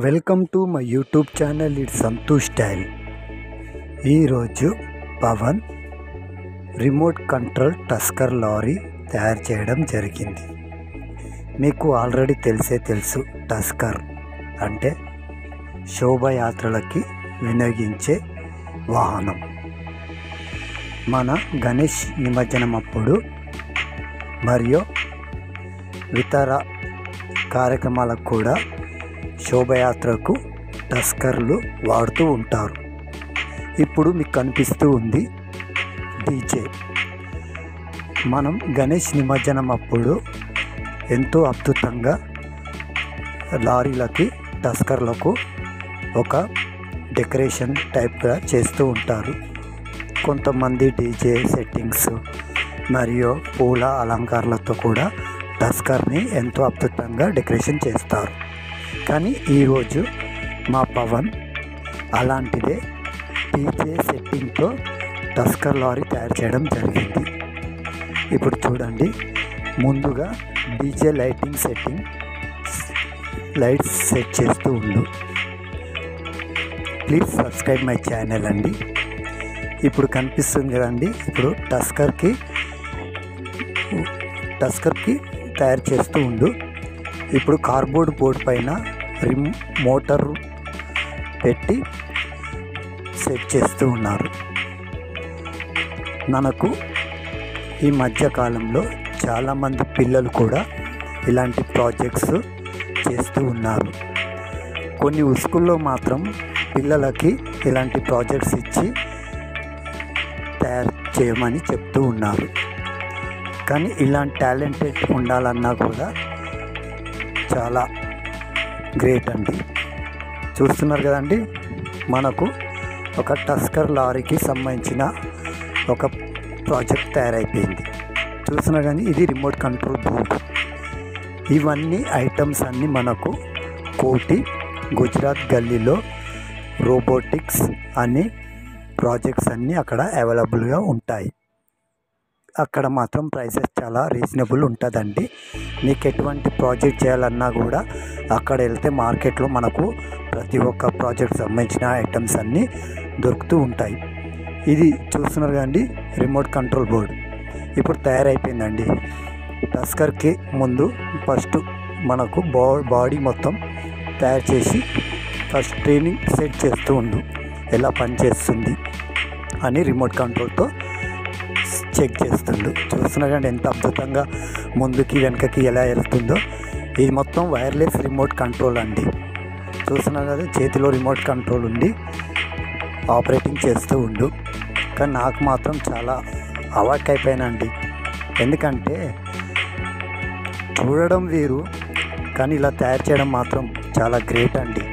Welcome to my YouTube channel it's Santhu style. ఈరోజు Pawan remote control tusker lorry తయారు చేయడం జరిగింది. మీకు ఆల్రెడీ తెలుసు టస్కర్ అంటే శోభయాత్రలకి వినియోగించే వాహనం. మన గణేష్ నిమజ్జనం అప్పుడు మరియు ఇతర కార్యక్రమాలకు కూడా శోభయాత్రకు టస్కర్లు వాడుతూ ఉంటారు. ఇప్పుడు మీకు కనిపిస్తూ ఉంది డీజే. మనం గణేష్ నిమజ్జనం అప్పుడు ఎంతో అద్భుతంగా లారీలకి టస్కర్లకు ఒక డెకరేషన్ టైప్గా చేస్తూ ఉంటారు. కొంతమంది డీజే సెట్టింగ్స్ మరియు పూల అలంకారాలతో కూడా టస్కర్ని ఎంతో అద్భుతంగా డెకరేషన్ చేస్తారు. కానీ ఈరోజు మా పవన్ అలాంటిదే డీజే సెట్టింగ్తో టస్కర్ లారీ తయారు చేయడం జరిగింది. ఇప్పుడు చూడండి, ముందుగా డీజే లైట్స్ సెట్ చేస్తూ ఉండు. ప్లీజ్ సబ్స్క్రైబ్ మై ఛానల్ అండి. ఇప్పుడు కనిపిస్తుంది కదండి, ఇప్పుడు టస్కర్కి తయారు చేస్తూ ఉండు. ఇప్పుడు కార్డ్బోర్డ్ బోర్డ్ పైన మోటార్ పెట్టి సెట్ చేస్తూ ఉన్నారు. మనకు ఈ మధ్యకాలంలో చాలామంది పిల్లలు కూడా ఇలాంటి ప్రాజెక్ట్స్ చేస్తూ ఉన్నారు. కొన్ని స్కూల్లో మాత్రం పిల్లలకి ఇలాంటి ప్రాజెక్ట్స్ ఇచ్చి తయారు చేయమని చెప్తూ ఉన్నారు. కానీ ఇలాంటి టాలెంటెడ్ ఉండాలన్నా కూడా చాలా గ్రేట్ అండి. చూస్తున్నారు కదండి, మనకు ఒక టస్కర్ లారీకి సంబంధించిన ఒక ప్రాజెక్ట్ తయారైపోయింది. చూస్తున్నారు కానీ ఇది రిమోట్ కంట్రోల్ బోర్డ్. ఇవన్నీ ఐటమ్స్ అన్నీ మనకు కోటి గుజరాత్ గల్లీలో రోబోటిక్స్ అనే ప్రాజెక్ట్స్ అన్నీ అక్కడ అవైలబుల్గా ఉంటాయి. అక్కడ మాత్రం ప్రైసెస్ చాలా రీజనబుల్ ఉంటుందండి. మీకు ఎటువంటి ప్రాజెక్ట్ చేయాలన్నా కూడా అక్కడ వెళ్తే మార్కెట్లో మనకు ప్రతి ఒక్క ప్రాజెక్ట్ సంబంధించిన ఐటమ్స్ అన్నీ దొరుకుతూ ఉంటాయి. ఇది చూస్తున్నారు కదండి, రిమోట్ కంట్రోల్ బోర్డ్ ఇప్పుడు తయారైపోయిందండి. టస్కర్కి ముందు ఫస్ట్ మనకు బాడీ మొత్తం తయారు చేసి ఫస్ట్ ట్రైనింగ్ సెట్ చేస్తూ ఉండు, ఎలా పనిచేస్తుంది అని రిమోట్ కంట్రోల్తో చెక్ చేస్తుండు. చూస్తున్నా కానీ ఎంత అద్భుతంగా ముందుకి వెనకకి ఎలా వెళ్తుందో. ఇది మొత్తం వైర్లెస్ రిమోట్ కంట్రోల్ అండి. చూస్తున్నా కదా, చేతిలో రిమోట్ కంట్రోల్ ఉండి ఆపరేటింగ్ చేస్తూ ఉండు. కానీ నాకు మాత్రం చాలా అవాక్ అయిపోయానండి. ఎందుకంటే చూడడం వేరు, కానీ ఇలా తయారు చేయడం మాత్రం చాలా గ్రేట్ అండి.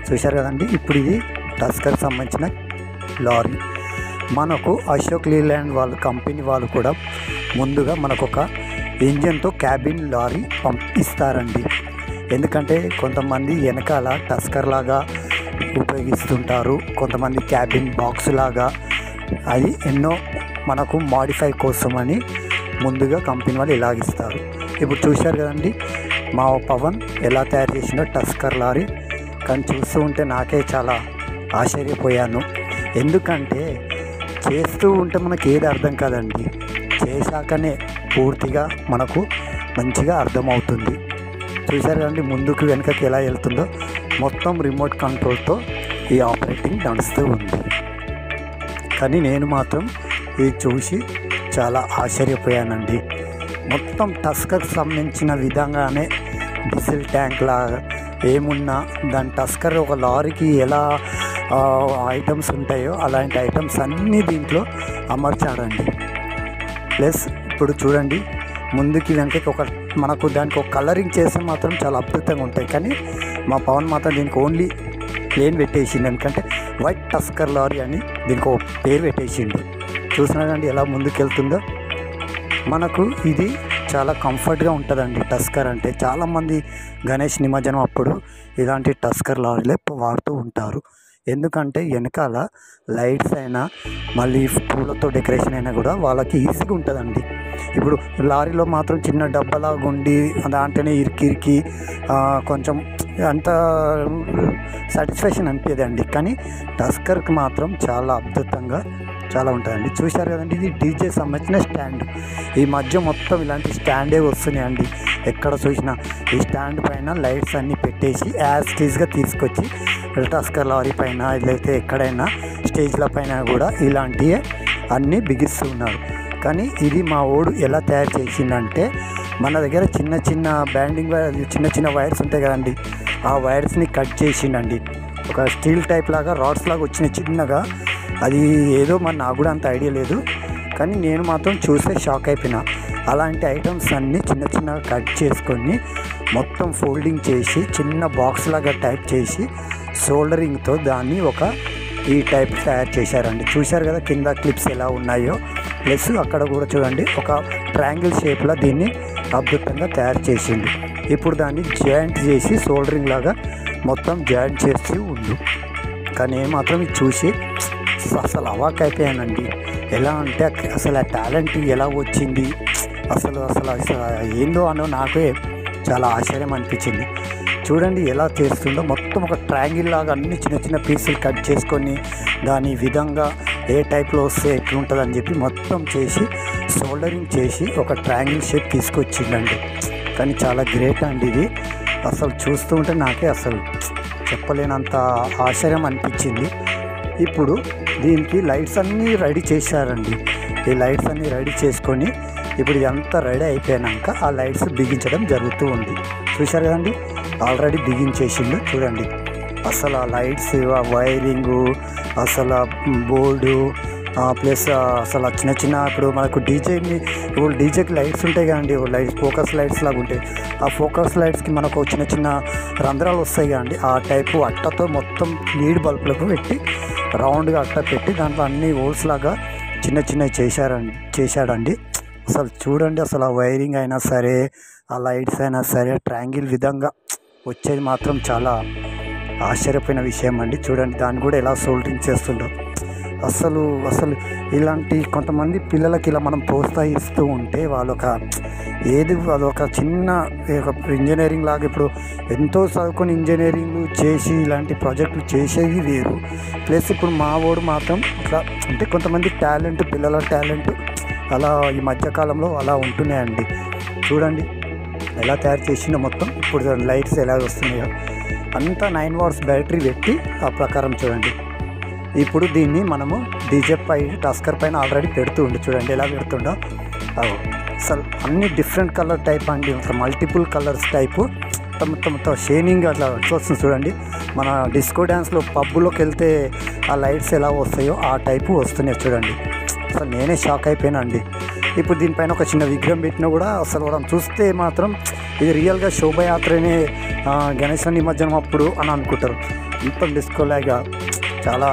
చూశారు కదండి, ఇప్పుడు ఇది టస్కర్ సంబంధించిన లారీ. మనకు అశోక్ లీలాండ్ వాళ్ళు కంపెనీ వాళ్ళు కూడా ముందుగా మనకు ఒక ఇంజన్తో క్యాబిన్ లారీ ఇస్తారండి. ఎందుకంటే కొంతమంది వెనకాల టస్కర్ లాగా ఉపయోగిస్తుంటారు, కొంతమంది క్యాబిన్ బాక్స్ లాగా. అది ఎన్నో మనకు మాడిఫై కోసమని ముందుగా కంపెనీ వాళ్ళు ఇలాగిస్తారు. ఇప్పుడు చూశారు కదండి మా పవన్ ఎలా తయారు చేసిందో టస్కర్ లారీ. కానీ చూస్తూ ఉంటే నాకే చాలా ఆశ్చర్యపోయాను. ఎందుకంటే చేస్తూ ఉంటే మనకి ఏది అర్థం కాదండి, చేశాకనే పూర్తిగా మనకు మంచిగా అర్థమవుతుంది. చూశారు కదండి ముందుకు వెనకకి ఎలా వెళ్తుందో. మొత్తం రిమోట్ కంట్రోల్తో ఈ ఆపరేటింగ్ నడుస్తూ ఉంది. కానీ నేను మాత్రం ఇది చూసి చాలా ఆశ్చర్యపోయానండి. మొత్తం టస్కర్కి సంబంధించిన విధంగానే డీజిల్ ట్యాంక్ లాగా ఏమున్నా దాని టస్కర్ ఒక లారీకి ఎలా ఐటమ్స్ ఉంటాయో అలాంటి ఐటమ్స్ అన్నీ దీంట్లో అమర్చాడండి. ప్లస్ ఇప్పుడు చూడండి, ముందుకి వెనకకి మనకు దానికి ఒక కలరింగ్ చేస్తే మాత్రం చాలా అద్భుతంగా ఉంటాయి. కానీ మా పవన్ మాత్రం దీనికి ఓన్లీ ప్లేన్ పెట్టేసిండు. ఎందుకంటే వైట్ టస్కర్ లారీ అని దీనికి ఒక పేరు పెట్టేసిండు. చూసినాడండి ఎలా ముందుకు వెళ్తుందో. మనకు ఇది చాలా కంఫర్ట్గా ఉంటుందండి టస్కర్ అంటే. చాలామంది గణేష్ నిమజ్జనం అప్పుడు ఇలాంటి టస్కర్ లారీలే వాడుతూ ఉంటారు. ఎందుకంటే వెనకాల లైట్స్ అయినా మళ్ళీ పూలతో డెకరేషన్ అయినా కూడా వాళ్ళకి ఈజీగా ఉంటుందండి. ఇప్పుడు లారీలో మాత్రం చిన్న డబ్బాలాగా ఉండి దాంట్లోనే ఇరికి కొంచెం అంత సాటిస్ఫాక్షన్ అనిపించదండి. కానీ టస్కర్కి మాత్రం చాలా అద్భుతంగా చాలా ఉంటుందండి. చూశారు కదండి, ఇది డీజే సంబంధించిన స్టాండ్. ఈ మధ్య మొత్తం ఇలాంటి స్టాండే వస్తున్నాయండి. ఎక్కడ చూసినా ఈ స్టాండ్ పైన లైట్స్ అన్నీ పెట్టేసి యాస్టీజ్గా తీసుకొచ్చి టస్కర్ లారీ పైన లేకపోతే ఎక్కడైనా స్టేజ్ల పైన కూడా ఇలాంటివే అన్నీ బిగిస్తున్నారు. కానీ ఇది మా ఓడు ఎలా తయారు చేసిందంటే, మన దగ్గర చిన్న చిన్న బ్యాండింగ్ వైర్, చిన్న చిన్న వైర్స్ ఉంటాయి కదండి, ఆ వైర్స్ని కట్ చేసిండండి. ఒక స్టీల్ టైప్ లాగా రాడ్స్ లాగా వచ్చిన చిన్నగా. అది ఏదో మరి నాకు కూడా అంత ఐడియా లేదు, కానీ నేను మాత్రం చూస్తే షాక్ అయిపోయినా. అలాంటి ఐటమ్స్ అన్నీ చిన్న చిన్నగా కట్ చేసుకొని మొత్తం ఫోల్డింగ్ చేసి చిన్న బాక్స్ లాగా టైప్ చేసి సోల్డరింగ్తో దాన్ని ఒక ఈ టైప్ తయారు చేశారండి. చూశారు కదా కింద క్లిప్స్ ఎలా ఉన్నాయో, ప్లస్ అక్కడ కూడా చూడండి ఒక ట్రయాంగిల్ షేప్లో దీన్ని అద్భుతంగా తయారు చేసిండు. ఇప్పుడు దాన్ని జాయింట్ చేసి సోల్డరింగ్ లాగా మొత్తం జాయింట్ చేసి ఉండు. కానీ ఏమాత్రం ఇది చూసి అసలు అవాక్ అయిపోయానండి. ఎలా అంటే అసలు ఆ టాలెంట్ ఎలా వచ్చింది, అసలు అసలు అసలు ఏందో అనో నాకే చాలా ఆశ్చర్యం అనిపించింది. చూడండి ఎలా చేస్తుందో, మొత్తం ఒక ట్రయాంగిల్ లాగా అన్ని చిన్న చిన్న పీసులు కట్ చేసుకొని దాని విధంగా ఏ టైప్లో వస్తే ఎట్లుంటుంది అని చెప్పి మొత్తం చేసి సోల్డరింగ్ చేసి ఒక ట్రయాంగిల్ షేప్ తీసుకొచ్చిందండి. కానీ చాలా గ్రేట్ అండి ఇది. అసలు చూస్తూ ఉంటే నాకే అసలు చెప్పలేనంత ఆశ్చర్యం అనిపించింది. ఇప్పుడు దీనికి లైట్స్ అన్నీ రెడీ చేశారండి. ఈ లైట్స్ అన్నీ రెడీ చేసుకొని ఇప్పుడు ఇదంతా రెడీ అయిపోయాక ఆ లైట్స్ బిగించడం జరుగుతూ ఉంది. చూశారు కదండి, ఆల్రెడీ బిగించేసిండు. చూడండి అసలు ఆ లైట్స్, ఆ వైరింగు, అసలు ఆ బోర్డు, ప్లస్ అసలు చిన్న చిన్న ఇప్పుడు మనకు డీజేకి లైట్స్ ఉంటాయి కదండి, లైట్స్ ఫోకస్ లైట్స్ లాగా ఉంటాయి. ఆ ఫోకస్ లైట్స్కి మనకు చిన్న చిన్న రంధ్రాలు వస్తాయి కదండి, ఆ టైపు అట్టతో మొత్తం లీడ్ బల్బులకు పెట్టి రౌండ్గా అట్ట పెట్టి దాంట్లో అన్ని హోల్స్ లాగా చిన్న చిన్నవి చేశాడండి. అసలు చూడండి, అసలు ఆ వైరింగ్ అయినా సరే, ఆ లైట్స్ అయినా సరే, ట్రయాంగిల్ విధంగా వచ్చేది మాత్రం చాలా ఆశ్చర్యపోయిన విషయం అండి. చూడండి దాన్ని కూడా ఎలా సోల్డరింగ్ చేస్తుండో. అసలు ఇలాంటి కొంతమంది పిల్లలకి ఇలా మనం ప్రోత్సహిస్తూ ఉంటే అదొక చిన్న ఇంజనీరింగ్ లాగా, ఇప్పుడు ఎంతో చదువుకొని ఇంజనీరింగ్ చేసి ఇలాంటి ప్రాజెక్టులు చేసేది వేరు. ప్లస్ ఇప్పుడు మా వాడు మాత్రం ఇట్లా అంటే కొంతమంది పిల్లల టాలెంట్ అలా ఈ మధ్యకాలంలో అలా ఉంటున్నాయండి. చూడండి ఎలా తయారు చేసిందో మొత్తం. ఇప్పుడు లైట్స్ ఎలా వస్తున్నాయో అంతా 9 వాట్స్ బ్యాటరీ పెట్టి ఆ ప్రకారం చూడండి. ఇప్పుడు దీన్ని మనము డీజే టస్కర్ పైన ఆల్రెడీ పెడుతూ ఉండి చూడండి ఎలా పెడుతుండో. అసలు అన్ని డిఫరెంట్ కలర్ టైప్ అండి, మల్టిపుల్ కలర్స్ టైపు మొత్తం షైనింగ్ అట్లా వస్తుంది చూడండి. మన డిస్కో డ్యాన్స్లో పబ్బులోకి వెళ్తే ఆ లైట్స్ ఎలా వస్తాయో ఆ టైపు వస్తున్నాయి చూడండి. అసలు నేనే షాక్ అయిపోయినా అండి. ఇప్పుడు దీనిపైన ఒక చిన్న విగ్రహం పెట్టినా కూడా అసలు మనం చూస్తే మాత్రం ఇది రియల్గా శోభయాత్రనే, గణేశ నిమజ్జనం అప్పుడు అని అనుకుంటారు. మొత్తం డిస్కోలాగా చాలా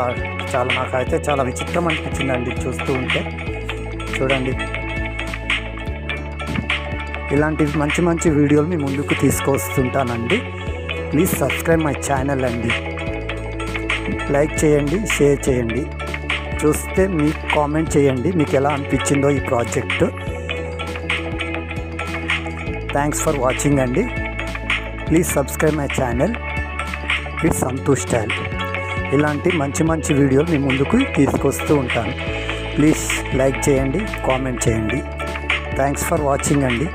చాలా నాకైతే చాలా విచిత్రం అనిపించిందండి చూస్తూ ఉంటే. చూడండి ఇలాంటి మంచి మంచి వీడియోలు మీ ముందుకు తీసుకొస్తుంటానండి. ప్లీజ్ సబ్స్క్రైబ్ మై ఛానల్ అండి. లైక్ చేయండి, షేర్ చేయండి, చూస్తే మీకు కామెంట్ చేయండి మీకు ఎలా అనిపించిందో ఈ ప్రాజెక్టు. థ్యాంక్స్ ఫర్ వాచింగ్ అండి. Please subscribe my channel it's Santosh style. ఇలాంటి మంచి మంచి వీడియోలు మీ ముందుకు తీసుకొస్తూ ఉంటాను. ప్లీజ్ లైక్ చేయండి, కామెంట్ చేయండి. థ్యాంక్స్ ఫర్ వాచింగ్ అండి.